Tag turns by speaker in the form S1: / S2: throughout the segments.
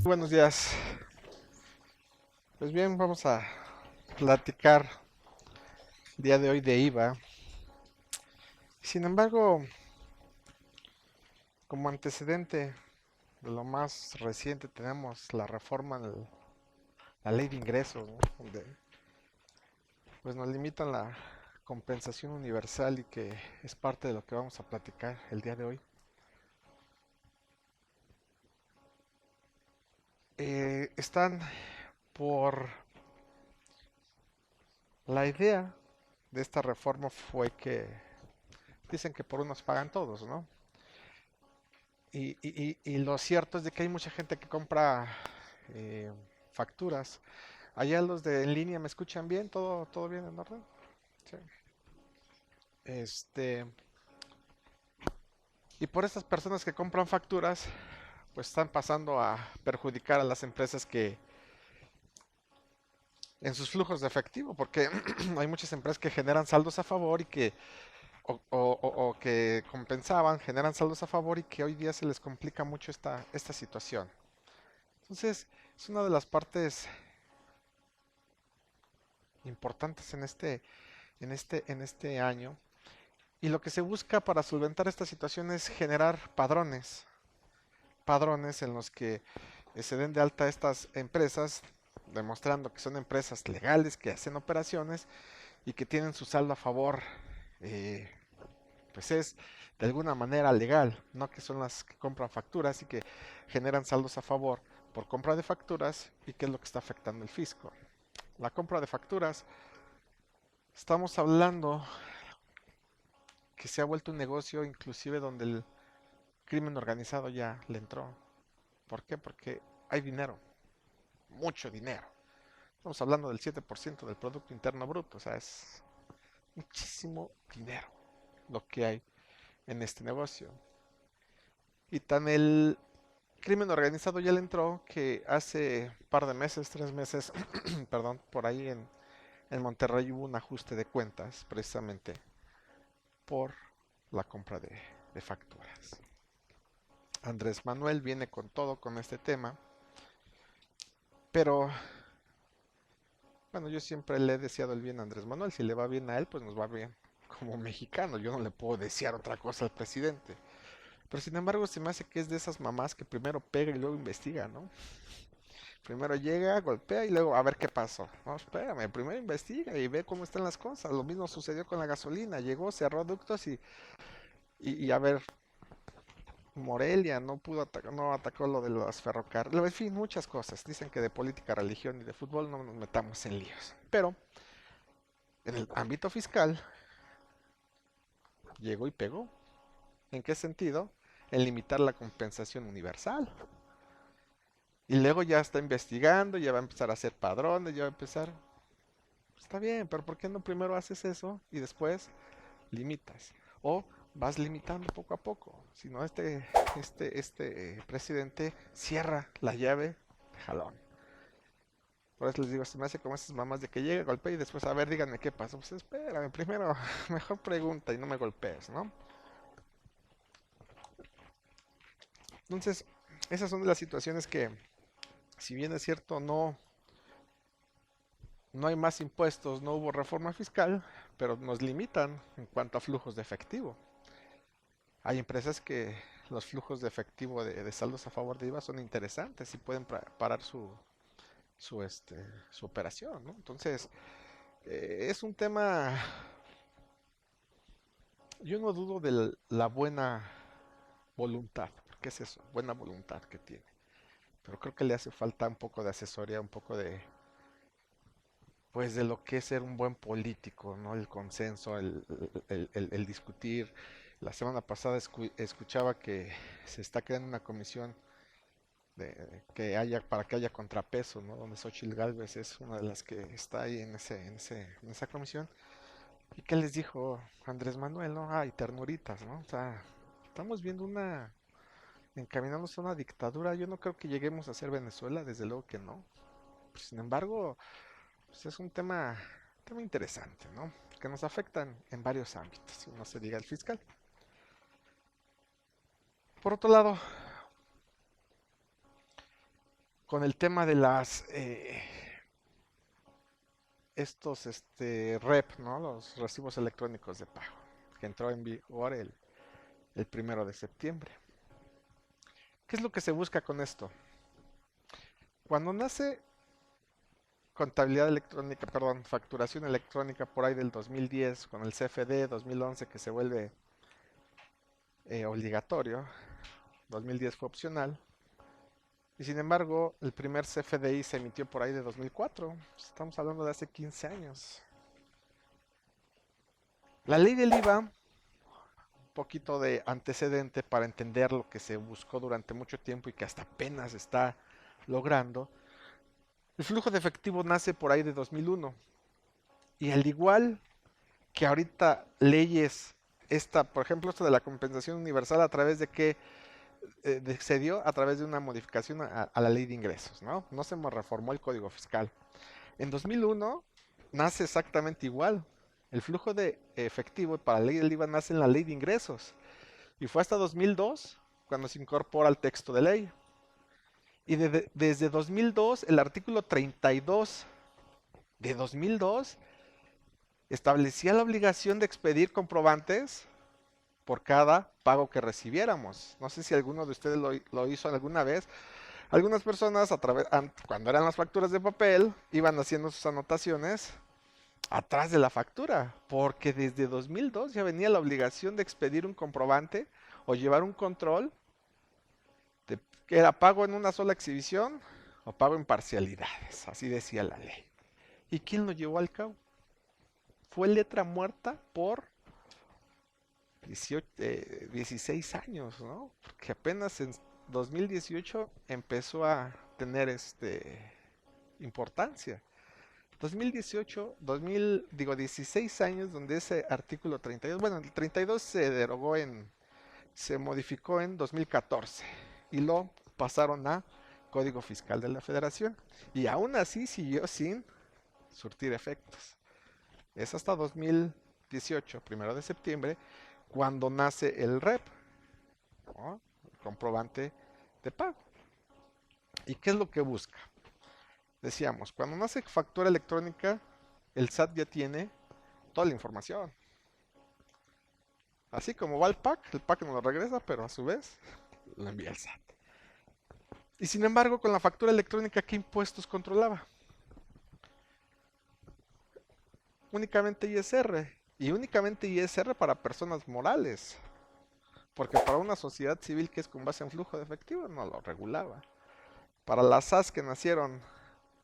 S1: Buenos días. Pues bien, vamos a platicar el día de hoy de IVA. Sin embargo, como antecedente de lo más reciente tenemos la reforma de la ley de ingresos, ¿no? Donde pues nos limitan la compensación universal y que es parte de lo que vamos a platicar el día de hoy. Están por la idea de esta reforma fue que dicen que por unos pagan todos, ¿no? Y lo cierto es de que hay mucha gente que compra eh, facturas. Allá los de en línea me escuchan bien, todo bien en orden. Sí. Este, y por estas personas que compran facturas, pues están pasando a perjudicar a las empresas que en sus flujos de efectivo, porque hay muchas empresas que generan saldos a favor y que o que compensaban, generan saldos a favor y que hoy día se les complica mucho esta situación. Entonces, es una de las partes importantes en este año. Y lo que se busca para solventar esta situación es generar padrones en los que se den de alta estas empresas, demostrando que son empresas legales, que hacen operaciones y que tienen su saldo a favor, eh, pues es de alguna manera legal, no que son las que compran facturas y que generan saldos a favor por compra de facturas y que es lo que está afectando el fisco. La compra de facturas, estamos hablando que se ha vuelto un negocio inclusive donde el crimen organizado ya le entró. ¿Por qué? Porque hay dinero, mucho dinero. Estamos hablando del 7% del Producto Interno Bruto, o sea, es muchísimo dinero lo que hay en este negocio. Y tan el crimen organizado ya le entró que hace un par de meses, 3 meses, perdón, por ahí en Monterrey hubo un ajuste de cuentas precisamente por la compra de facturas. Andrés Manuel viene con todo con este tema, pero bueno, yo siempre le he deseado el bien a Andrés Manuel. Si le va bien a él, pues nos va bien como mexicano. Yo no le puedo desear otra cosa al presidente. Pero sin embargo, se me hace que es de esas mamás que primero pega y luego investiga, ¿no? Primero llega, golpea y luego a ver qué pasó. No, espérame, primero investiga y ve cómo están las cosas. Lo mismo sucedió con la gasolina. Llegó, cerró ductos y a ver, Morelia no pudo atacar, no atacó lo de los ferrocarriles. En fin, muchas cosas. Dicen que de política, religión y de fútbol no nos metamos en líos. Pero en el ámbito fiscal llegó y pegó. ¿En qué sentido? En limitar la compensación universal. Y luego ya está investigando, ya va a empezar a hacer padrones, ya va a empezar. Está bien, pero ¿por qué no primero haces eso y después limitas? O vas limitando poco a poco. Si no, este presidente cierra la llave de jalón. Por eso les digo, se me hace como esas mamás de que llega, golpea y después, a ver, díganme qué pasó. Pues espérame, primero, mejor pregunta y no me golpees, ¿no? Entonces, esas son de las situaciones que, si bien es cierto, no hay más impuestos, no hubo reforma fiscal, pero nos limitan en cuanto a flujos de efectivo. Hay empresas que los flujos de efectivo de saldos a favor de IVA son interesantes y pueden parar su operación, ¿no? Entonces, es un tema, yo no dudo de la buena voluntad, porque es eso, buena voluntad que tiene. Pero creo que le hace falta un poco de asesoría, un poco pues de lo que es ser un buen político, ¿no? El consenso, el discutir. La semana pasada escuchaba que se está creando una comisión para que haya contrapeso, ¿no? Donde Xochitl Gálvez es una de las que está ahí en esa comisión. ¿Y qué les dijo Andrés Manuel, no? Ay, ternuritas, ¿no? O sea, estamos viendo encaminándonos a una dictadura. Yo no creo que lleguemos a ser Venezuela, desde luego que no. Pues, sin embargo, pues es un tema interesante, ¿no? Que nos afectan en varios ámbitos, no se diga el fiscal. Por otro lado, con el tema de las estos REP, ¿no? Los recibos electrónicos de pago, que entró en vigor el 1 de septiembre. ¿Qué es lo que se busca con esto? Cuando nace contabilidad electrónica, perdón, facturación electrónica por ahí del 2010, con el CFD 2011 que se vuelve obligatorio, 2010 fue opcional, y sin embargo el primer CFDI se emitió por ahí de 2004, estamos hablando de hace 15 años. La ley del IVA, un poquito de antecedente para entender lo que se buscó durante mucho tiempo y que hasta apenas está logrando. El flujo de efectivo nace por ahí de 2001 y al igual que ahorita leyes, por ejemplo, esto de la compensación universal, a través de que se dio a través de una modificación a la ley de ingresos, ¿no? No se reformó el código fiscal. En 2001 nace exactamente igual. El flujo de efectivo para la ley del IVA nace en la ley de ingresos. Y fue hasta 2002 cuando se incorpora al texto de ley. Y desde 2002, el artículo 32 de 2002 establecía la obligación de expedir comprobantes por cada pago que recibiéramos. No sé si alguno de ustedes lo hizo alguna vez. Algunas personas, cuando eran las facturas de papel, iban haciendo sus anotaciones atrás de la factura, porque desde 2002 ya venía la obligación de expedir un comprobante o llevar un control de que era pago en una sola exhibición o pago en parcialidades, así decía la ley. ¿Y quién lo llevó al cabo? Fue letra muerta por 16 años, ¿no? Porque apenas en 2018 empezó a tener importancia. 2018, 16 años donde ese artículo 32, bueno, el 32 se modificó en 2014 y lo pasaron a Código Fiscal de la Federación y aún así siguió sin surtir efectos. Es hasta 2018, 1 de septiembre, cuando nace el REP, ¿no? El comprobante de pago. ¿Y qué es lo que busca? Decíamos, cuando nace factura electrónica, el SAT ya tiene toda la información. Así como va el PAC nos lo regresa, pero a su vez lo envía el SAT. Y sin embargo, con la factura electrónica, ¿qué impuestos controlaba? Únicamente ISR. Y únicamente ISR para personas morales. Porque para una sociedad civil que es con base en flujo de efectivo no lo regulaba. Para las SAS que nacieron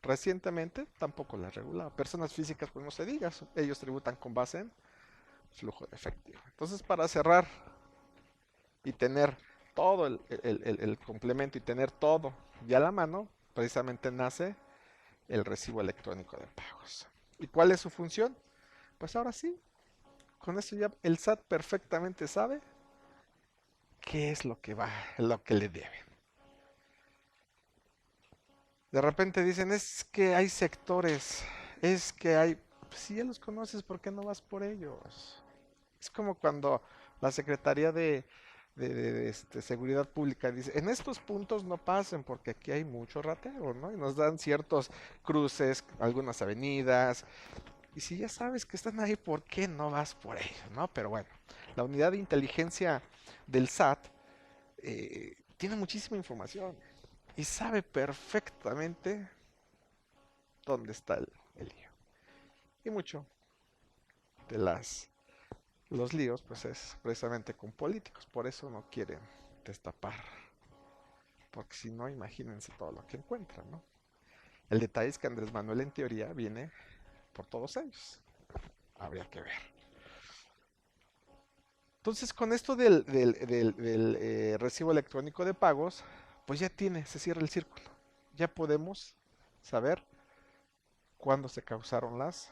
S1: recientemente tampoco las regulaba. Personas físicas pues no se diga, ellos tributan con base en flujo de efectivo. Entonces para cerrar y tener todo el complemento y tener todo ya a la mano, precisamente nace el recibo electrónico de pagos. ¿Y cuál es su función? Pues ahora sí, con esto ya el SAT perfectamente sabe qué es lo que le debe. De repente dicen, es que hay sectores, es que hay, pues si ya los conoces, ¿por qué no vas por ellos? Es como cuando la Secretaría de Seguridad Pública dice, en estos puntos no pasen porque aquí hay mucho ratero, ¿no? Y nos dan ciertos cruces, algunas avenidas, y si ya sabes que están ahí, ¿por qué no vas por ellos, no? Pero bueno, la unidad de inteligencia del SAT tiene muchísima información y sabe perfectamente dónde está el lío. Y mucho de los líos, pues es precisamente con políticos, por eso no quieren destapar, porque si no, imagínense todo lo que encuentran, ¿no? El detalle es que Andrés Manuel en teoría viene por todos ellos, habría que ver. Entonces, con esto del recibo electrónico de pagos, pues ya se cierra el círculo. Ya podemos saber cuándo se causaron las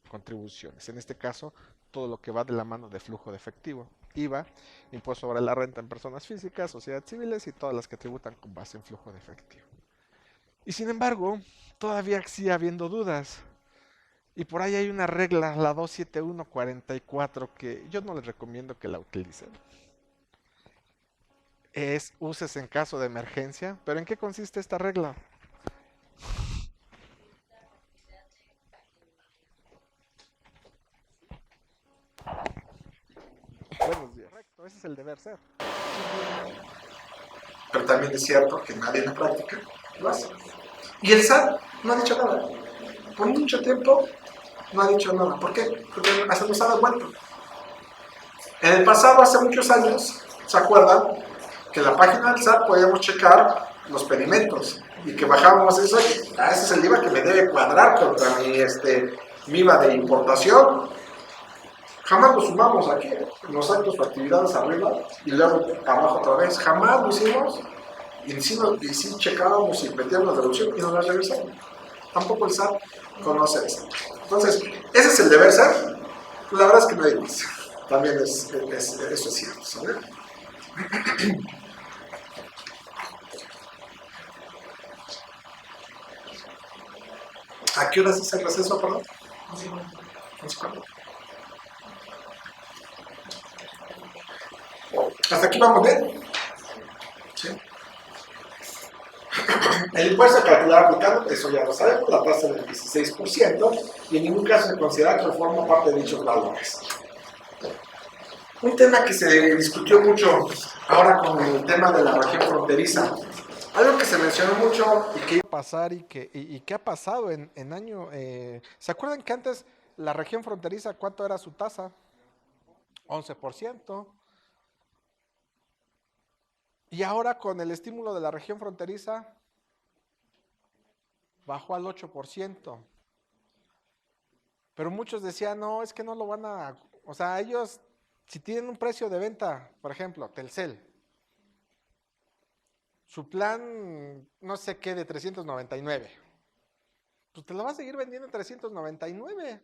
S1: contribuciones. En este caso, todo lo que va de la mano de flujo de efectivo. IVA, impuesto sobre la renta en personas físicas, sociedades civiles y todas las que tributan con base en flujo de efectivo. Y sin embargo, todavía sigue habiendo dudas. Y por ahí hay una regla, la 27144, que yo no les recomiendo que la utilicen. uses en caso de emergencia. ¿Pero en qué consiste esta regla? Buenos días. Correcto, ese es el deber ser.
S2: Pero también es cierto que nadie en la práctica lo hace. Y el SAT no ha dicho nada. Por mucho tiempo no ha dicho nada. ¿Por qué? Porque hasta nos ha dado vuelta. En el pasado, hace muchos años, ¿se acuerdan? Que en la página del SAT podíamos checar los pedimentos y que bajábamos eso. Ese es el IVA que me debe cuadrar contra mi IVA de importación. Jamás lo sumamos aquí, los actos o actividades arriba y luego abajo otra vez. Jamás lo hicimos y sí checábamos y metíamos la deducción y nos la regresaron. Tampoco el SAT conoce eso. Entonces, ese es el deber ser. La verdad es que no hay más. También eso es cierto, ¿sabes? ¿A qué horas es el receso, perdón? No sé cuándo. Hasta aquí vamos bien. ¿Sí? El impuesto a calcular aplicado, eso ya lo sabemos, la tasa del 16%, y en ningún caso se considera que forma parte de dichos valores. Un tema que se discutió mucho ahora con el tema de la región fronteriza, algo que se mencionó mucho y que
S1: ¿Qué va a pasar y qué ha pasado en año? ¿Se acuerdan que antes la región fronteriza, cuánto era su tasa? 11%. Y ahora con el estímulo de la región fronteriza, bajó al 8%. Pero muchos decían, no, es que no lo van a... O sea, ellos, si tienen un precio de venta, por ejemplo, Telcel, su plan, no sé qué, de 399, pues te lo va a seguir vendiendo en 399.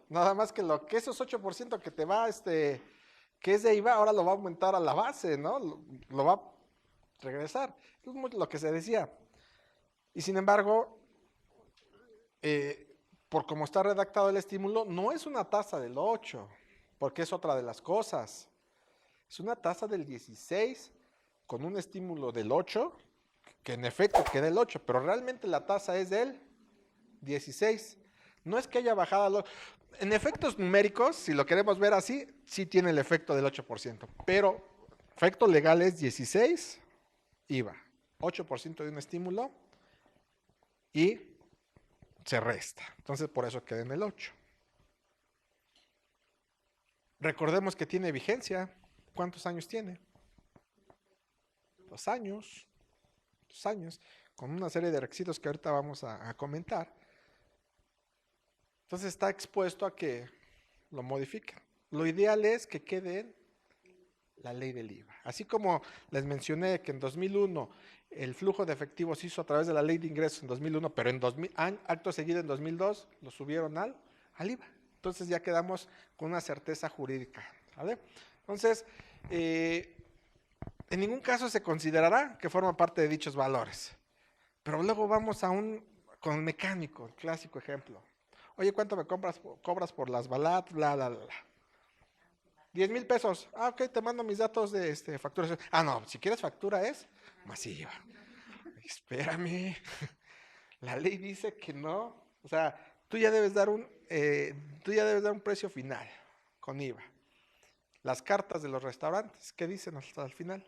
S1: Nada más que lo que esos 8% que te va, que es de IVA, ahora lo va a aumentar a la base, ¿no? Lo va a regresar. Es lo que se decía. Y sin embargo, por cómo está redactado el estímulo, no es una tasa del 8, porque es otra de las cosas. Es una tasa del 16 con un estímulo del 8, que en efecto queda el 8, pero realmente la tasa es del 16. No es que haya bajado. En efectos numéricos, si lo queremos ver así, sí tiene el efecto del 8%, pero efecto legal es 16 IVA, 8% de un estímulo y se resta. Entonces por eso queda en el 8. Recordemos que tiene vigencia. ¿Cuántos años tiene? 2 años. 2 años. Con una serie de requisitos que ahorita vamos a comentar. Entonces está expuesto a que lo modifiquen. Lo ideal es que quede en la ley del IVA. Así como les mencioné que en 2001 el flujo de efectivo se hizo a través de la ley de ingresos en 2001, pero en acto seguido en 2002 lo subieron al IVA. Entonces ya quedamos con una certeza jurídica. ¿Vale? Entonces, en ningún caso se considerará que forma parte de dichos valores. Pero luego vamos con el mecánico, el clásico ejemplo. Oye, ¿cuánto me cobras por las balat? Bla, bla, bla. 10,000 pesos. Ah, ok, te mando mis datos de facturación. Ah, no, si quieres factura es masiva. Espérame. La ley dice que no. O sea, tú ya debes dar un precio final con IVA. Las cartas de los restaurantes, ¿qué dicen hasta el final?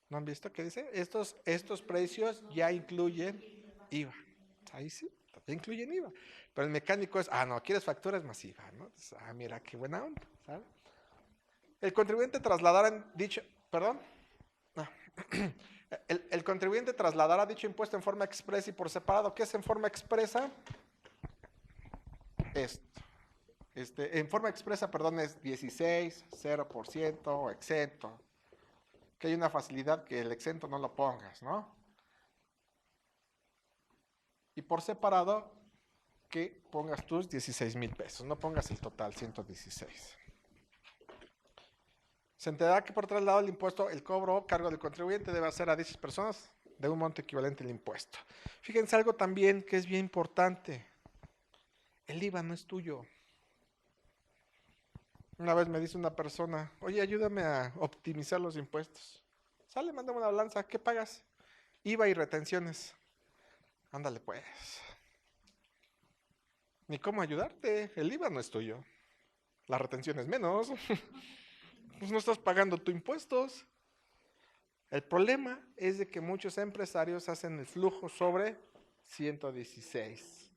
S1: ¿No han visto qué dice? Estos precios ya incluyen IVA. Ahí sí, ya incluyen IVA. Pero el mecánico es, no, quieres factura es masiva, ¿no? Entonces, mira, qué buena onda, ¿sabes? El contribuyente trasladará dicho, perdón, no. El contribuyente trasladará dicho impuesto en forma expresa y por separado. ¿Qué es en forma expresa? Esto. En forma expresa, perdón, es 16, 0%, exento. Que hay una facilidad que el exento no lo pongas, ¿no? Y por separado, que pongas tus 16,000 pesos, no pongas el total, 116. Se entenderá que por traslado el impuesto, el cobro o cargo del contribuyente debe hacer a dichas personas de un monto equivalente al impuesto. Fíjense algo también que es bien importante. El IVA no es tuyo. Una vez me dice una persona, oye, ayúdame a optimizar los impuestos. Sale, mándame una balanza, ¿qué pagas? IVA y retenciones. Ándale pues. Ni cómo ayudarte, el IVA no es tuyo. La retención es menos. Pues no estás pagando tus impuestos. El problema es de que muchos empresarios hacen el flujo sobre 116.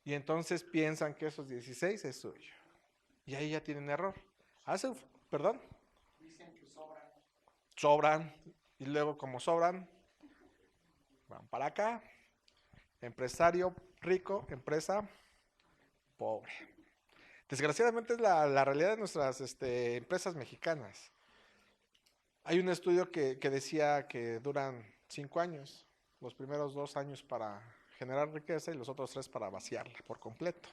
S1: Y entonces piensan que esos 16 es suyo. Y ahí ya tienen error. Hacen, perdón.
S2: Dicen que sobran.
S1: Sobran. Y luego como sobran, van para acá. Empresario rico, empresa pobre. Desgraciadamente es la realidad de nuestras empresas mexicanas. Hay un estudio que decía que duran 5 años, los primeros 2 años para generar riqueza y los otros 3 para vaciarla por completo.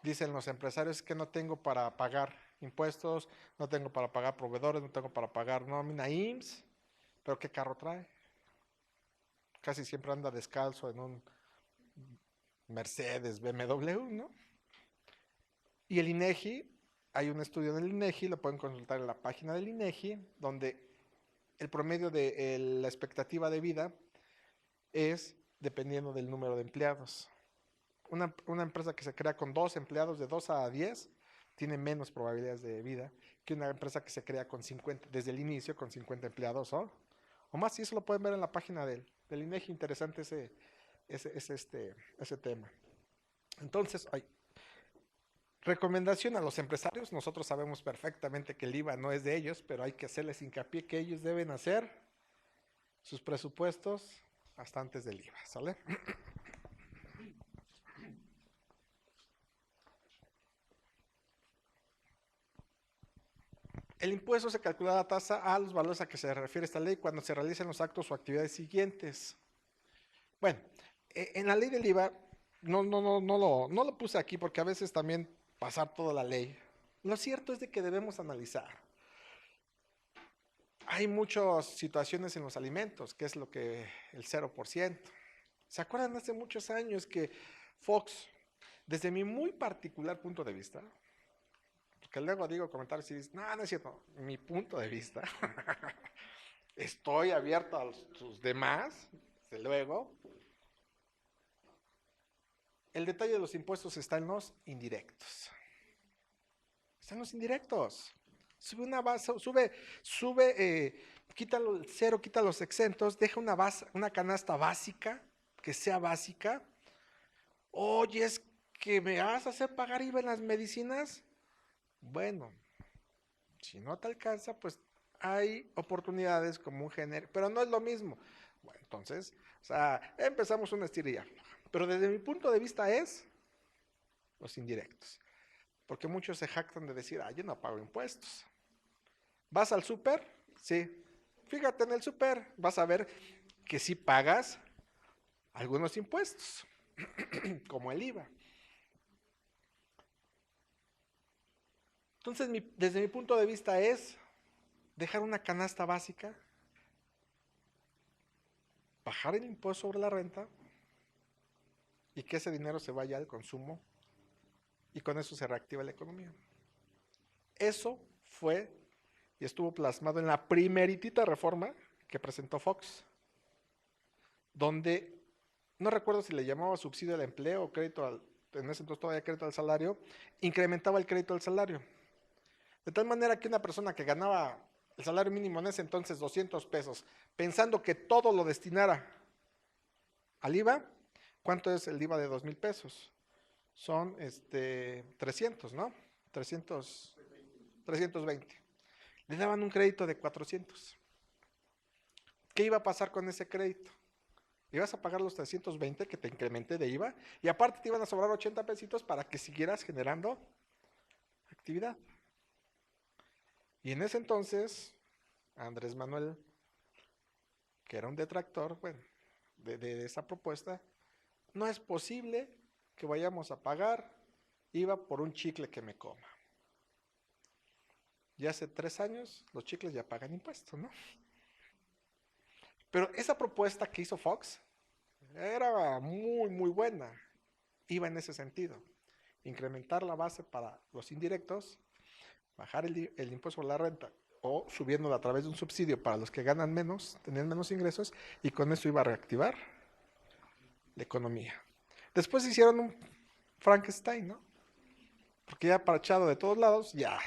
S1: Dicen los empresarios que no tengo para pagar impuestos, no tengo para pagar proveedores, no tengo para pagar nómina, IMSS, pero ¿qué carro trae? Casi siempre anda descalzo en un Mercedes, BMW, ¿no? Y el INEGI, hay un estudio del INEGI, lo pueden consultar en la página del INEGI, donde el promedio de la expectativa de vida es dependiendo del número de empleados. Una empresa que se crea con 2 empleados, de 2 a 10, tiene menos probabilidades de vida que una empresa que se crea con 50, desde el inicio con 50 empleados o más. Y eso lo pueden ver en la página del INEGI. Interesante ese tema. Entonces, recomendación a los empresarios. Nosotros sabemos perfectamente que el IVA no es de ellos, pero hay que hacerles hincapié que ellos deben hacer sus presupuestos hasta antes del IVA, ¿sale? El impuesto se calcula la tasa a los valores a que se refiere esta ley cuando se realicen los actos o actividades siguientes. Bueno, en la ley del IVA no lo puse aquí porque a veces también pasar toda la ley. Lo cierto es de que debemos analizar. Hay muchas situaciones en los alimentos, que es lo que el 0%. ¿Se acuerdan hace muchos años que Fox, desde mi muy particular punto de vista, porque luego digo comentarios y dices, no, no es cierto, mi punto de vista, estoy abierto a los demás, desde luego. El detalle de los impuestos está en los indirectos. Están los indirectos. Sube una base, quita el cero, quita los exentos, deja una canasta básica, que sea básica. Oye, es que me vas a hacer pagar IVA en las medicinas. Bueno, si no te alcanza, pues hay oportunidades como un género, pero no es lo mismo. Bueno, entonces, o sea, empezamos una estirilla. Pero desde mi punto de vista es los indirectos. Porque muchos se jactan de decir, yo no pago impuestos. ¿Vas al súper? Sí. Fíjate en el súper, vas a ver que sí pagas algunos impuestos, como el IVA. Entonces, desde mi punto de vista es dejar una canasta básica, bajar el impuesto sobre la renta y que ese dinero se vaya al consumo y con eso se reactiva la economía. Eso fue y estuvo plasmado en la primeritita reforma que presentó Fox, donde no recuerdo si le llamaba subsidio al empleo o crédito en ese entonces todavía crédito al salario, incrementaba el crédito al salario. De tal manera que una persona que ganaba el salario mínimo en ese entonces 200 pesos, pensando que todo lo destinara al IVA, ¿cuánto es el IVA de 2,000 pesos? Son 300, ¿no? 320. Le daban un crédito de 400. ¿Qué iba a pasar con ese crédito? Ibas a pagar los 320 que te incrementé de IVA y aparte te iban a sobrar 80 pesitos para que siguieras generando actividad. Y en ese entonces, Andrés Manuel, que era un detractor, bueno, de esa propuesta, no es posible que vayamos a pagar IVA por un chicle que me coma. Ya hace 3 años los chicles ya pagan impuestos, ¿no? Pero esa propuesta que hizo Fox era muy, muy buena. Iba en ese sentido. incrementar la base para los indirectos, bajar el impuesto sobre la renta o subiéndolo a través de un subsidio para los que ganan menos, tenían menos ingresos, y con eso iba a reactivar la economía. Después hicieron un Frankenstein, ¿no? Porque ya parchado de todos lados, ya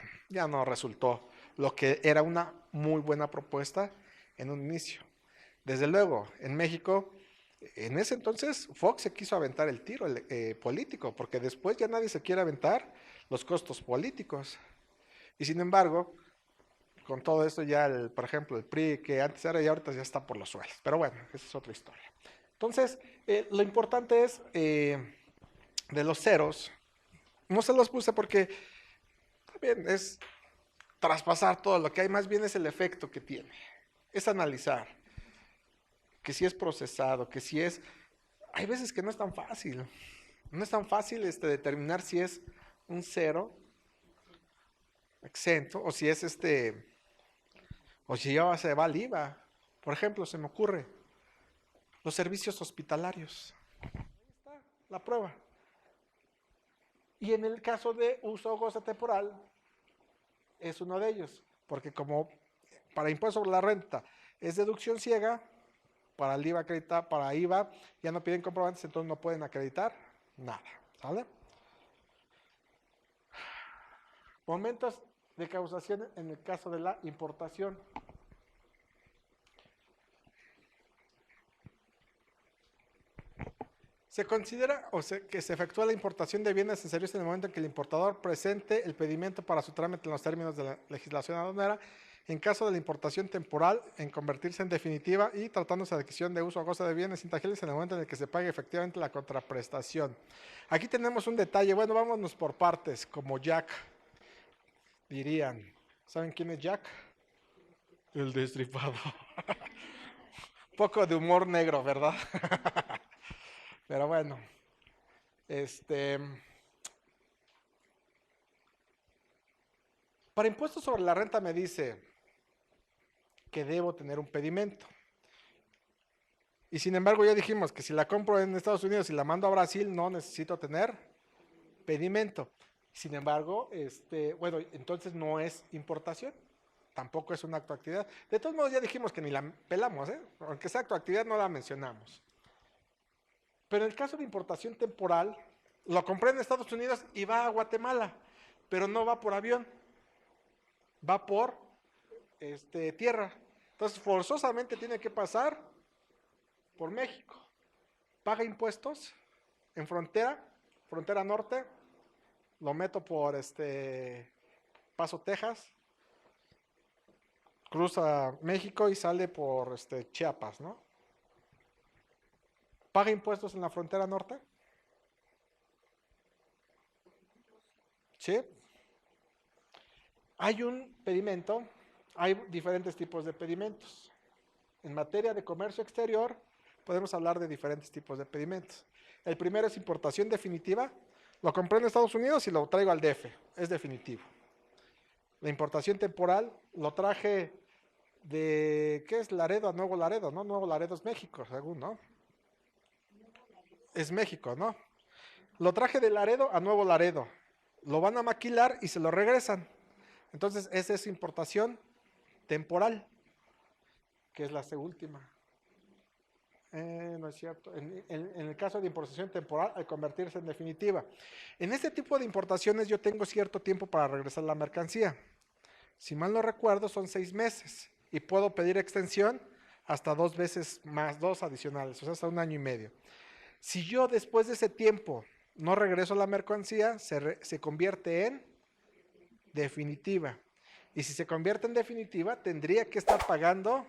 S1: no resultó lo que era una muy buena propuesta en un inicio. Desde luego, en México, en ese entonces, Fox se quiso aventar el tiro político, porque después ya nadie se quiere aventar los costos políticos. Y sin embargo, con todo esto ya, por ejemplo, el PRI, que antes era y ahorita ya está por los suelos. Pero bueno, esa es otra historia. Entonces, lo importante es, de los ceros, no se los puse porque también es traspasar todo lo que hay, más bien es el efecto que tiene. Es analizar que si es procesado, que si es... Hay veces que no es tan fácil. No es tan fácil determinar si es un cero exento o si es o si ya se va al IVA. Por ejemplo, se me ocurre los servicios hospitalarios. Ahí está la prueba. Y en el caso de uso o goce temporal, es uno de ellos. Porque como para impuesto sobre la renta es deducción ciega, para el IVA acreditar, para IVA ya no piden comprobantes, entonces no pueden acreditar nada. ¿Sale? Momentos de causación en el caso de la importación. Se considera que se efectúa la importación de bienes en servicio en el momento en que el importador presente el pedimento para su trámite en los términos de la legislación aduanera, en caso de la importación temporal, en convertirse en definitiva y tratándose de adquisición de uso o goce de bienes intangibles en el momento en el que se pague efectivamente la contraprestación. Aquí tenemos un detalle, bueno, vámonos por partes, como Jack dirían. ¿Saben quién es Jack? El destripado. Poco de humor negro, ¿verdad? Pero bueno, para impuestos sobre la renta me dice que debo tener un pedimento. Y sin embargo ya dijimos que si la compro en Estados Unidos y la mando a Brasil no necesito tener pedimento. Sin embargo, bueno, entonces no es importación. Tampoco es un acto de actividad. De todos modos ya dijimos que ni la pelamos, ¿eh? Aunque sea acto de actividad no la mencionamos. Pero en el caso de importación temporal, lo compré en Estados Unidos y va a Guatemala, pero no va por avión, va por tierra. Entonces forzosamente tiene que pasar por México. Paga impuestos en frontera norte, lo meto por Paso, Texas, cruza México y sale por Chiapas, ¿no? ¿Paga impuestos en la frontera norte? ¿Sí? Hay un pedimento, hay diferentes tipos de pedimentos. En materia de comercio exterior, podemos hablar de diferentes tipos de pedimentos. El primero es importación definitiva. Lo compré en Estados Unidos y lo traigo al DF. Es definitivo. La importación temporal lo traje de, ¿qué es Laredo a Nuevo Laredo? ¿No? Nuevo Laredo es México, según, ¿no? Es México, ¿no? Lo traje de Laredo a Nuevo Laredo. Lo van a maquilar y se lo regresan. Entonces, esa es importación temporal, que es la última. No es cierto. En el caso de importación temporal, al convertirse en definitiva. En este tipo de importaciones yo tengo cierto tiempo para regresar la mercancía. Si mal no recuerdo, son 6 meses. Y puedo pedir extensión hasta 2 veces más, 2 adicionales, o sea, hasta 1 año y medio. Si yo después de ese tiempo no regreso la mercancía, se convierte en definitiva. Y si se convierte en definitiva, tendría que estar pagando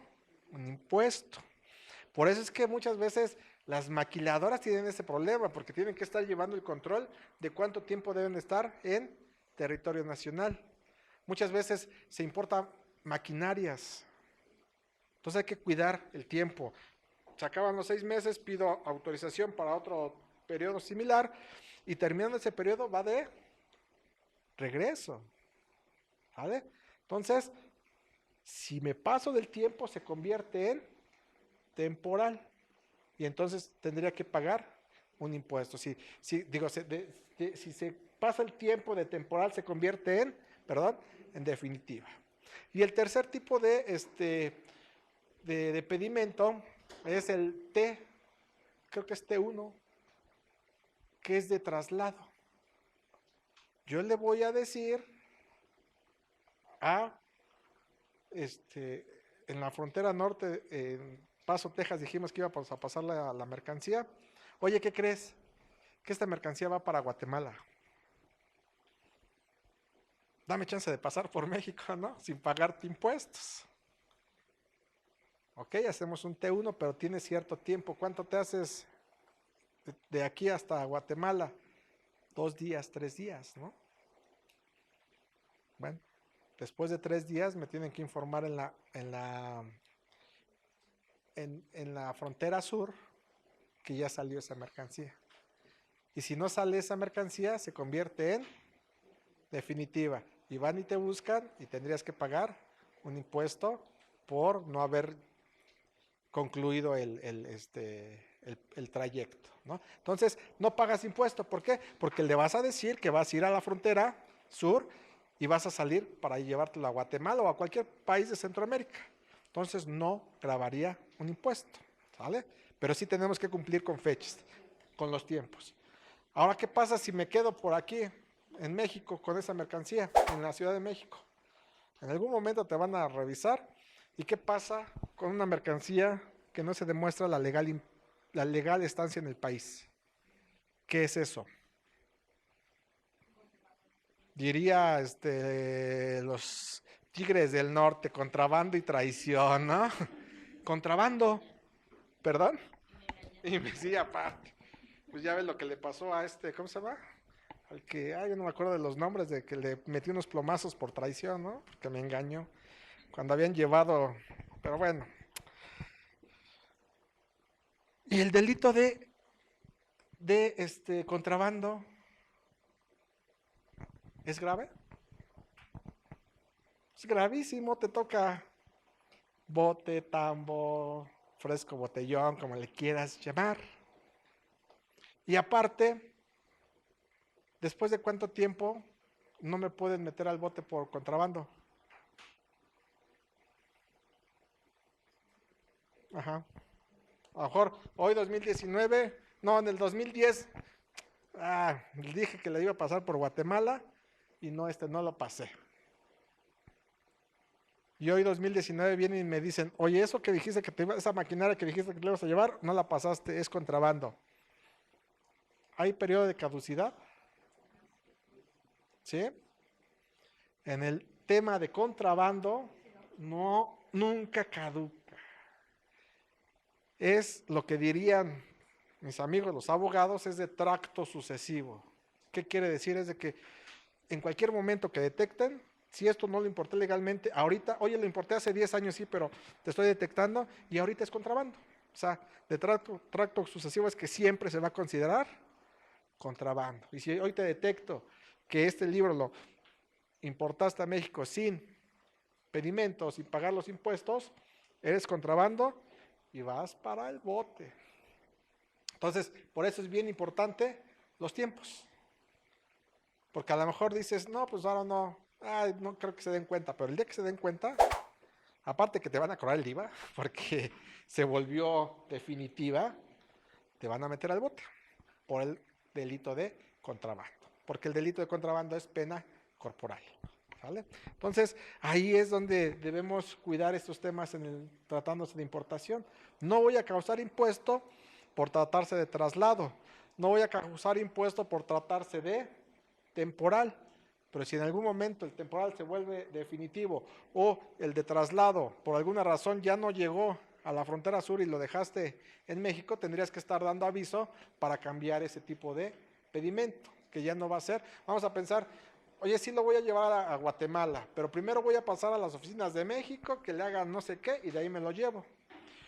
S1: un impuesto. Por eso es que muchas veces las maquiladoras tienen ese problema, porque tienen que estar llevando el control de cuánto tiempo deben estar en territorio nacional. Muchas veces se importan maquinarias, entonces hay que cuidar el tiempo. Se acaban los 6 meses, pido autorización para otro periodo similar y terminando ese periodo va de regreso. ¿Vale? Entonces, si me paso del tiempo se convierte en temporal y entonces tendría que pagar un impuesto. Si se pasa el tiempo de temporal se convierte en definitiva. Y el tercer tipo de pedimento es el T, creo que es T1, que es de traslado. Yo le voy a decir en la frontera norte, en Paso, Texas, dijimos que íbamos a pasar la mercancía. Oye, ¿qué crees? Que esta mercancía va para Guatemala. Dame chance de pasar por México, ¿no? Sin pagarte impuestos. Ok, hacemos un T1, pero tiene cierto tiempo. ¿Cuánto te haces de aquí hasta Guatemala? 2 días, 3 días, ¿no? Bueno, después de 3 días me tienen que informar en la frontera sur que ya salió esa mercancía. Y si no sale esa mercancía, se convierte en definitiva. Y van y te buscan y tendrías que pagar un impuesto por no haber concluido el trayecto, ¿no? Entonces, no pagas impuesto. ¿Por qué? Porque le vas a decir que vas a ir a la frontera sur y vas a salir para llevártelo a Guatemala o a cualquier país de Centroamérica. Entonces, no grabaría un impuesto, ¿sale? Pero sí tenemos que cumplir con fechas, con los tiempos. Ahora, ¿qué pasa si me quedo por aquí, en México, con esa mercancía, en la Ciudad de México? En algún momento te van a revisar. ¿Y qué pasa con una mercancía que no se demuestra la legal estancia en el país? ¿Qué es eso? Diría los tigres del norte, contrabando y traición, ¿no? Contrabando, perdón. Y me decía, aparte, pues ya ves lo que le pasó a ¿cómo se llama? Al que, yo no me acuerdo de los nombres, de que le metió unos plomazos por traición, ¿no? Porque me engañó. Cuando habían llevado, pero bueno. Y el delito de contrabando es grave. Es gravísimo, te toca bote, tambo, fresco, botellón, como le quieras llamar. Y aparte, ¿después de cuánto tiempo no me pueden meter al bote por contrabando? Ajá. A lo mejor hoy 2019, no, en el 2010, dije que le iba a pasar por Guatemala y no, no lo pasé. Y hoy 2019 vienen y me dicen, oye, eso que dijiste esa maquinaria que dijiste que te ibas a llevar, no la pasaste, es contrabando. ¿Hay periodo de caducidad? ¿Sí? En el tema de contrabando, no, nunca caduca. Es lo que dirían mis amigos, los abogados, es de tracto sucesivo. ¿Qué quiere decir? Es de que en cualquier momento que detecten, si esto no lo importé legalmente, ahorita, oye, lo importé hace 10 años, sí, pero te estoy detectando y ahorita es contrabando. O sea, de tracto sucesivo es que siempre se va a considerar contrabando. Y si hoy te detecto que este libro lo importaste a México sin pedimentos, sin pagar los impuestos, eres contrabando y vas para el bote. Entonces, por eso es bien importante los tiempos. Porque a lo mejor dices, no, pues ahora no, no creo que se den cuenta, pero el día que se den cuenta, aparte que te van a cobrar el IVA, porque se volvió definitiva, te van a meter al bote por el delito de contrabando. Porque el delito de contrabando es pena corporal. ¿Vale? Entonces, ahí es donde debemos cuidar estos temas tratándose de importación. No voy a causar impuesto por tratarse de traslado. No voy a causar impuesto por tratarse de temporal. Pero si en algún momento el temporal se vuelve definitivo o el de traslado por alguna razón ya no llegó a la frontera sur y lo dejaste en México, tendrías que estar dando aviso para cambiar ese tipo de pedimento, que ya no va a ser. Vamos a pensar, oye, sí lo voy a llevar a Guatemala, pero primero voy a pasar a las oficinas de México, que le hagan no sé qué, y de ahí me lo llevo.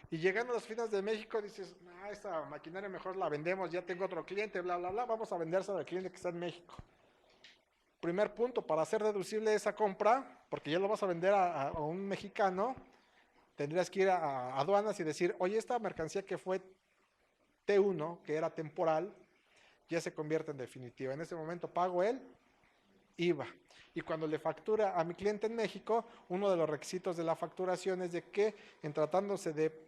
S1: Y llegando a las oficinas de México dices, esta maquinaria mejor la vendemos, ya tengo otro cliente, bla, bla, bla, vamos a vendérsela al cliente que está en México. Primer punto, para hacer deducible esa compra, porque ya lo vas a vender a un mexicano, tendrías que ir a aduanas y decir, oye, esta mercancía que fue T1, que era temporal, ya se convierte en definitiva. En ese momento pago el IVA. Y cuando le factura a mi cliente en México, uno de los requisitos de la facturación es de que en tratándose de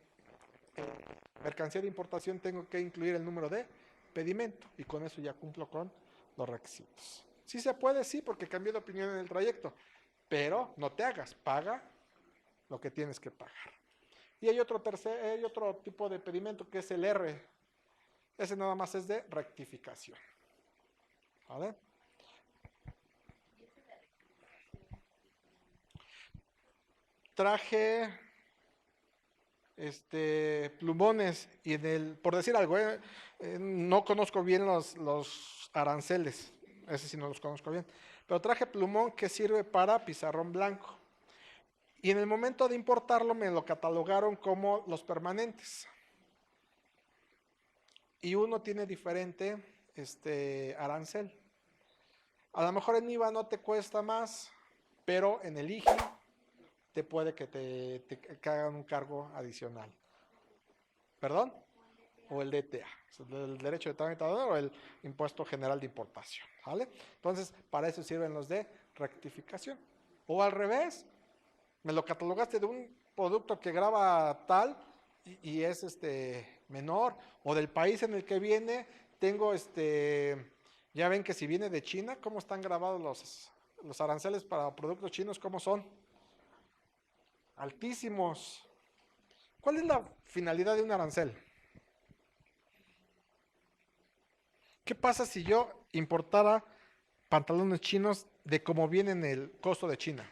S1: mercancía de importación tengo que incluir el número de pedimento y con eso ya cumplo con los requisitos. Sí se puede, sí, porque cambié de opinión en el trayecto, pero no te hagas, paga lo que tienes que pagar. Y hay otro tipo de pedimento que es el R. Ese nada más es de rectificación. ¿Vale? Traje plumones y por decir algo, no conozco bien los aranceles, ese sí no los conozco bien, pero traje plumón que sirve para pizarrón blanco. Y en el momento de importarlo me lo catalogaron como los permanentes. Y uno tiene diferente arancel. A lo mejor en IVA no te cuesta más, pero en el IGI te puede que te hagan un cargo adicional. ¿Perdón? O el DTA, el derecho de trámite aduanero o el impuesto general de importación, ¿vale? Entonces, para eso sirven los de rectificación. O al revés, me lo catalogaste de un producto que graba tal y es menor, o del país en el que viene, tengo ya ven que si viene de China, ¿cómo están grabados los aranceles para productos chinos? ¿Cómo son? Altísimos. ¿Cuál es la finalidad de un arancel? ¿Qué pasa si yo importara pantalones chinos de cómo vienen el costo de China?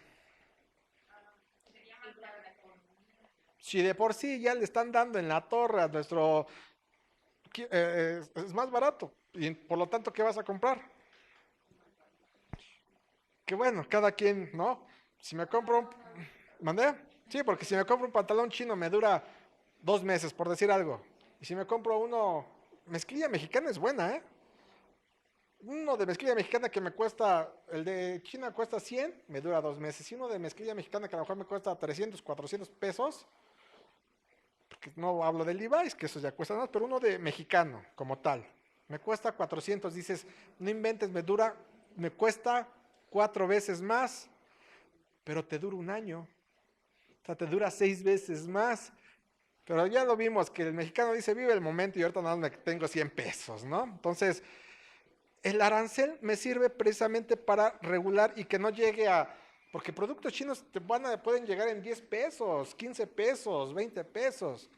S1: Si de por sí ya le están dando en la torre a nuestro... es más barato. Y por lo tanto, ¿qué vas a comprar? Que bueno, cada quien, ¿no? Si me compro un... ¿Mandé? Sí, porque si me compro un pantalón chino me dura 2 meses, por decir algo. Y si me compro uno... Mezclilla mexicana es buena, ¿eh? Uno de mezclilla mexicana que me cuesta, el de China cuesta 100, me dura 2 meses. Y uno de mezclilla mexicana que a lo mejor me cuesta 300, 400 pesos, porque no hablo del Levi's, que eso ya cuesta más, pero uno de mexicano, como tal, me cuesta 400. Dices, no inventes, me cuesta 4 veces más, pero te dura un año. O sea, te dura 6 veces más. Pero ya lo vimos, que el mexicano dice, vive el momento y ahorita nada más me tengo 100 pesos, ¿no? Entonces, el arancel me sirve precisamente para regular y que no llegue a... Porque productos chinos pueden llegar en 10 pesos, 15 pesos, 20 pesos.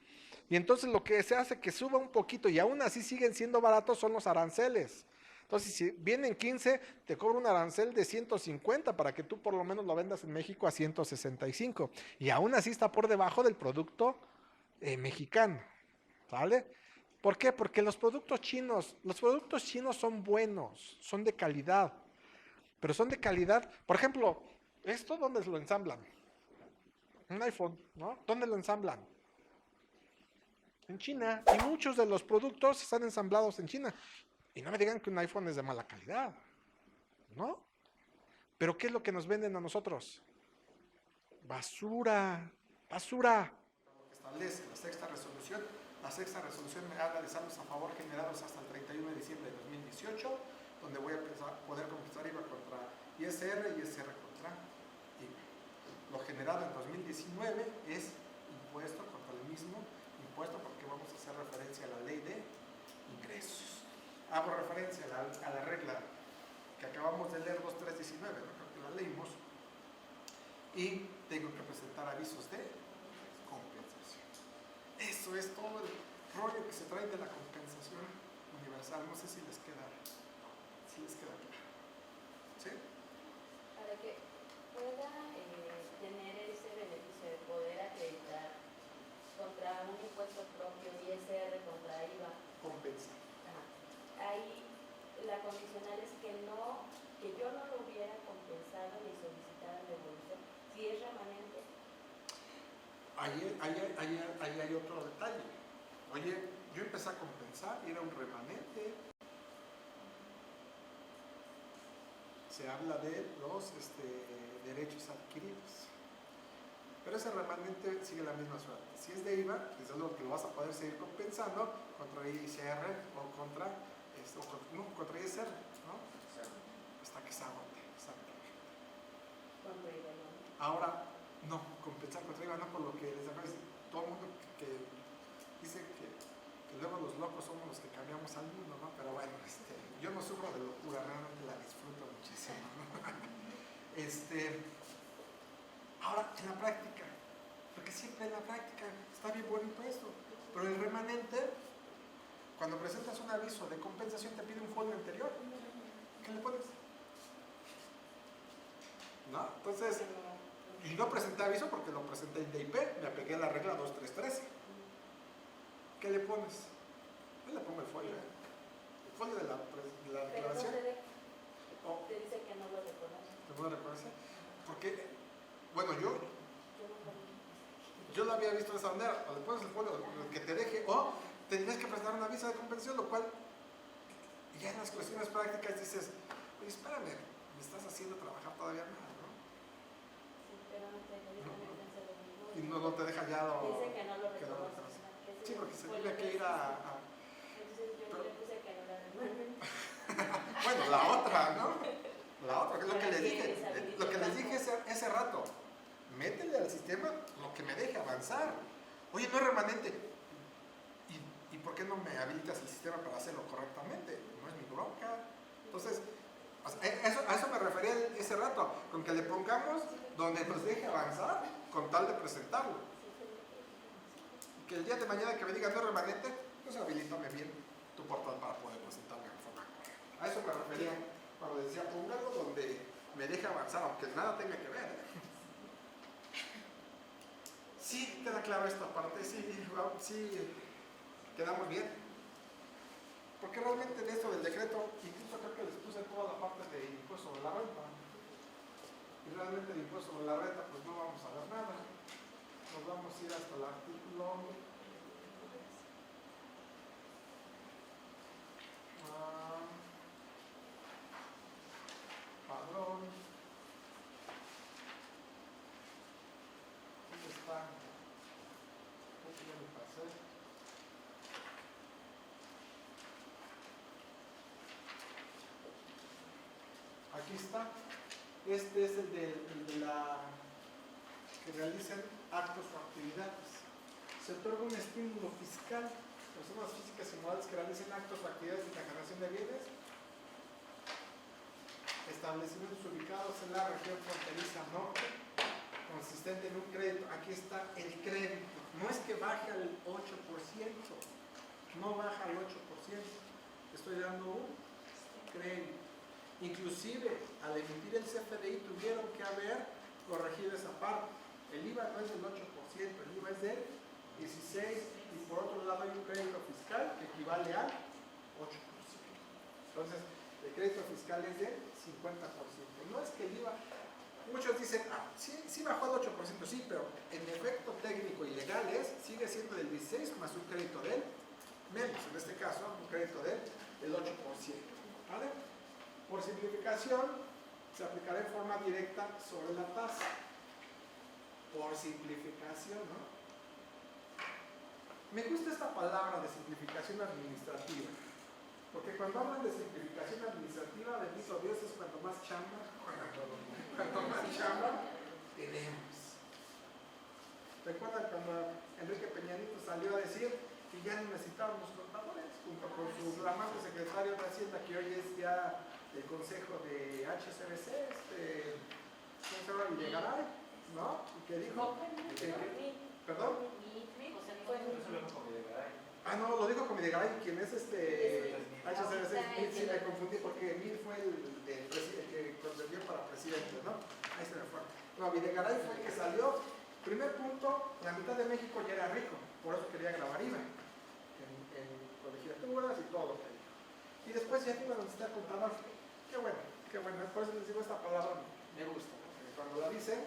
S1: Y entonces lo que se hace que suba un poquito y aún así siguen siendo baratos son los aranceles. Entonces, si vienen 15, te cobro un arancel de 150 para que tú por lo menos lo vendas en México a 165. Y aún así está por debajo del producto mexicano. ¿Vale? ¿Por qué? Porque los productos chinos son buenos, son de calidad, pero son de calidad. Por ejemplo, ¿esto dónde lo ensamblan? Un iPhone, ¿no? ¿Dónde lo ensamblan? En China. Y muchos de los productos están ensamblados en China. Y no me digan que un iPhone es de mala calidad, ¿no? Pero ¿qué es lo que nos venden a nosotros? Basura, basura. Establece la sexta resolución me habla de saldos a favor generados hasta el 31 de diciembre de 2018, donde voy a poder compensar IVA contra ISR y ISR contra IVA. Lo generado en 2019 es impuesto contra el mismo impuesto porque vamos a hacer referencia a la ley de ingresos. Hago referencia a la regla que acabamos de leer 2319, ¿no? Creo que la leímos, y tengo que presentar avisos de compensación. Eso es todo el rollo que se trae de la compensación universal. No sé si les queda claro. ¿Sí?
S3: Para que pueda tener ese beneficio de poder acreditar contra un impuesto propio, ISR contra IVA.
S2: Compensa.
S3: Ahí la condicional es que yo no lo hubiera compensado ni solicitado en devolución, si es remanente.
S2: Ahí hay otro detalle. Oye, yo empecé a compensar y era un remanente. Se habla de los derechos adquiridos. Pero ese remanente sigue la misma suerte. Si es de IVA, desde luego que lo vas a poder seguir compensando contra ICR o contra no, contra ISR, ¿no? Hasta que se agote, exactamente.
S3: Contra IVA, ¿no?
S2: Ahora, no, compensar contra IVA, no por lo que les acabo de decir, todo el mundo que dice que luego los locos somos los que cambiamos al mundo, ¿no? Pero bueno, yo no sufro de locura, realmente la disfruto muchísimo, ¿no? Ahora, en la práctica, porque siempre en la práctica está bien bonito esto, pero el remanente, cuando presentas un aviso de compensación te pide un folio anterior. ¿Qué le pones? ¿No? Entonces, y no presenté aviso porque lo presenté en DIP, me apegué a la regla 2313. ¿Qué le pones? Yo le pongo el folio, ¿eh? El folio de la declaración.
S3: Pero te dice que no lo reconoce.
S2: ¿Te puedo reconocer? Porque, bueno, yo lo había visto de esa manera, o le pones el folio que te deje, o tendrías que presentar una visa de compensación, lo cual ya en las cuestiones prácticas dices, oye, espérame, me estás haciendo trabajar todavía más, ¿no?
S3: Sí, pero no te deja lo mismo.
S2: Y no te deja ya lo...
S3: Dice que no lo
S2: que no lo
S3: reconoce.
S2: reconoce. Sí, porque se tiene que ir a...
S3: Entonces yo le puse que no la renueven.
S2: Bueno, la otra, ¿no? La otra, que es lo que les dije. Lo que les dije ese rato. Métele al sistema lo que me deje avanzar. Oye, no es remanente. ¿Y por qué no me habilitas el sistema para hacerlo correctamente? No es mi bronca. Entonces, a eso me refería ese rato. Con que le pongamos donde nos deje avanzar con tal de presentarlo. Y que el día de mañana que me diga no es remanente, pues habilítame bien tu portal para poder presentarme de forma correcta. A eso me refería cuando decía, ponga algo donde me deje avanzar, aunque nada tenga que ver. Sí, queda clara esta parte, sí, quedamos bien. Porque realmente en esto del decreto, incluso creo que les puse toda la parte de impuesto sobre la renta. Y realmente el impuesto sobre la renta, pues no vamos a ver nada. Nos vamos a ir hasta el artículo... Padrón. ¿Dónde está? Creo que ya me pasé. Aquí está. Este es el de la que realicen actos o actividades. Se otorga un estímulo fiscal a personas físicas y morales que realicen actos o actividades de la generación de bienes, establecimientos ubicados en la región fronteriza norte, consistente en un crédito. Aquí está el crédito. No es que baje al 8%, no baja al 8%. Estoy dando un crédito. Inclusive, al emitir el CFDI tuvieron que haber corregido esa parte. El IVA no es del 8%, el IVA es del 16%, y por otro lado hay un crédito fiscal que equivale al 8%. Entonces, el crédito fiscal es del 50%. No es que el IVA, muchos dicen, sí bajó al 8%, sí, pero en efecto técnico y legal sigue siendo del 16% más un crédito del menos, en este caso, un crédito del 8%. ¿Vale? Por simplificación, se aplicará en forma directa sobre la tasa. Por simplificación, ¿no? Me gusta esta palabra de simplificación administrativa, porque cuando hablan de simplificación administrativa, bendito Dios, es cuando más chamba tenemos. ¿Recuerdan cuando Enrique Peña Nieto salió a decir que ya no necesitábamos contadores, junto con su flamante secretario de Hacienda, que hoy es ya el consejo de HCBC, ¿cómo se llama? Villegaray, ¿no? Y que dijo ¿perdón? No, lo dijo con Villegaray, quien es HCBC, sí me confundí porque Mil fue el que concedió para presidente, ¿no? Ahí se me fue. No, Villegaray fue el que salió. Primer punto, la mitad de México ya era rico, por eso quería grabar IVA en colegiaturas y todo lo que dijo. Y después ya iban a necesitar contador. Qué bueno, por eso les digo esta palabra, me gusta, porque cuando la dicen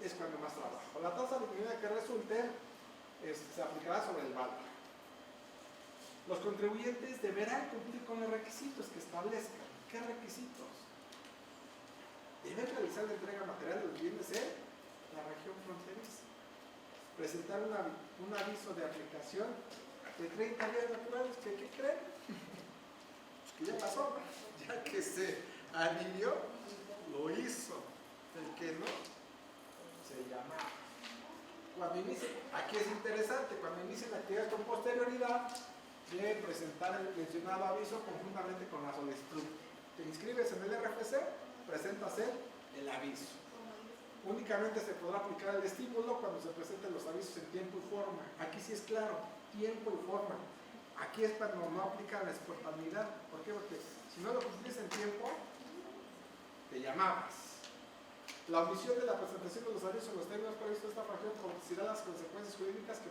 S2: es cuando más trabajo. La tasa disminuida que resulte se aplicará sobre el valor. Los contribuyentes deberán cumplir con los requisitos que establezcan. ¿Qué requisitos? Deben realizar la entrega material de los bienes en la región fronteriza. Presentar un aviso de aplicación de 30 días naturales. ¿Qué creen? se alivió, lo hizo. El que no, se llama. Cuando inicie, aquí es interesante, cuando inicie la actividad con posterioridad, debe presentar el mencionado aviso conjuntamente con la solicitud. Te inscribes en el RFC, presentas el aviso. Únicamente se podrá aplicar el estímulo cuando se presenten los avisos en tiempo y forma. Aquí sí es claro, tiempo y forma. Aquí es cuando no aplica la espontaneidad. ¿Por qué? Porque si no lo cumplís en tiempo, te llamabas. La omisión de la presentación de los avisos en los términos previstos en esta fracción conducirá las consecuencias jurídicas que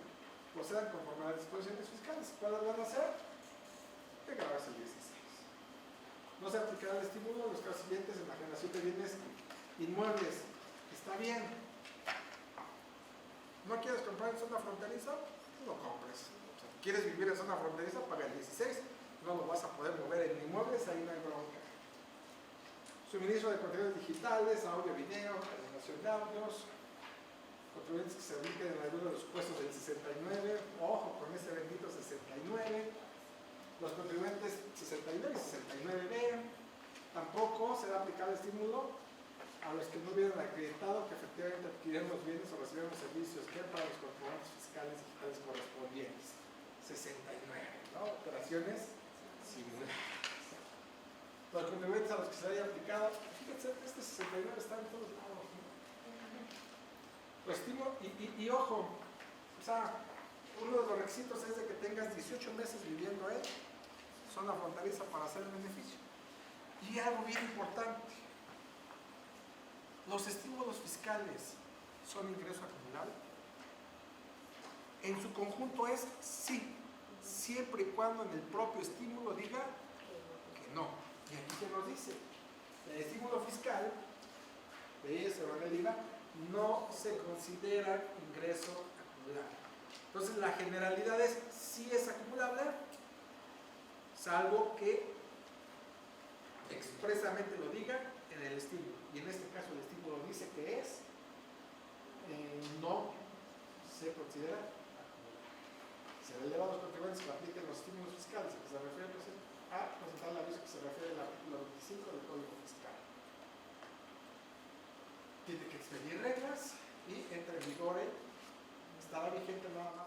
S2: procedan conforme a las disposiciones fiscales. ¿Cuáles van a ser? Te grabas el 16. No se aplicará el estímulo en los casos siguientes en la generación de bienes inmuebles. Está bien. ¿No quieres comprar en zona fronteriza? No compres. O sea, ¿quieres vivir en zona fronteriza? Paga el 16. No lo vas a poder mover en inmuebles, ahí no hay bronca. Suministro de contenidos digitales, audio, video, generación de audios. Contribuyentes que se ubiquen en alguno de los puestos del 69. Ojo con ese bendito 69. Los contribuyentes 69 y 69B. Tampoco será aplicado el estímulo a los que no hubieran acreditado que efectivamente adquirieron los bienes o recibieron los servicios que para los contribuyentes fiscales digitales correspondientes. 69, ¿no? Operaciones simuladas. Los contribuyentes a los que se haya aplicado, fíjense, este 69 está en todos lados, ¿no? Lo estimo, y ojo, o sea, uno de los requisitos es de que tengas 18 meses viviendo en zona fronteriza para hacer el beneficio. Y algo bien importante, los estímulos fiscales son ingreso acumulable. En su conjunto es sí, siempre y cuando en el propio estímulo diga que no. Y aquí que nos dice, el estímulo fiscal, de ese va el IVA, no se considera ingreso acumulable. Entonces la generalidad es sí es acumulable, salvo que expresamente lo diga en el estímulo. Y en este caso el estímulo dice que es, no se considera acumulable. Será elevado a los contribuyentes que apliquen los estímulos fiscales a que se refiere a presentar el aviso que se refiere al artículo 25 del Código Fiscal. Tiene que expedir reglas y entra en vigor, estará vigente nada más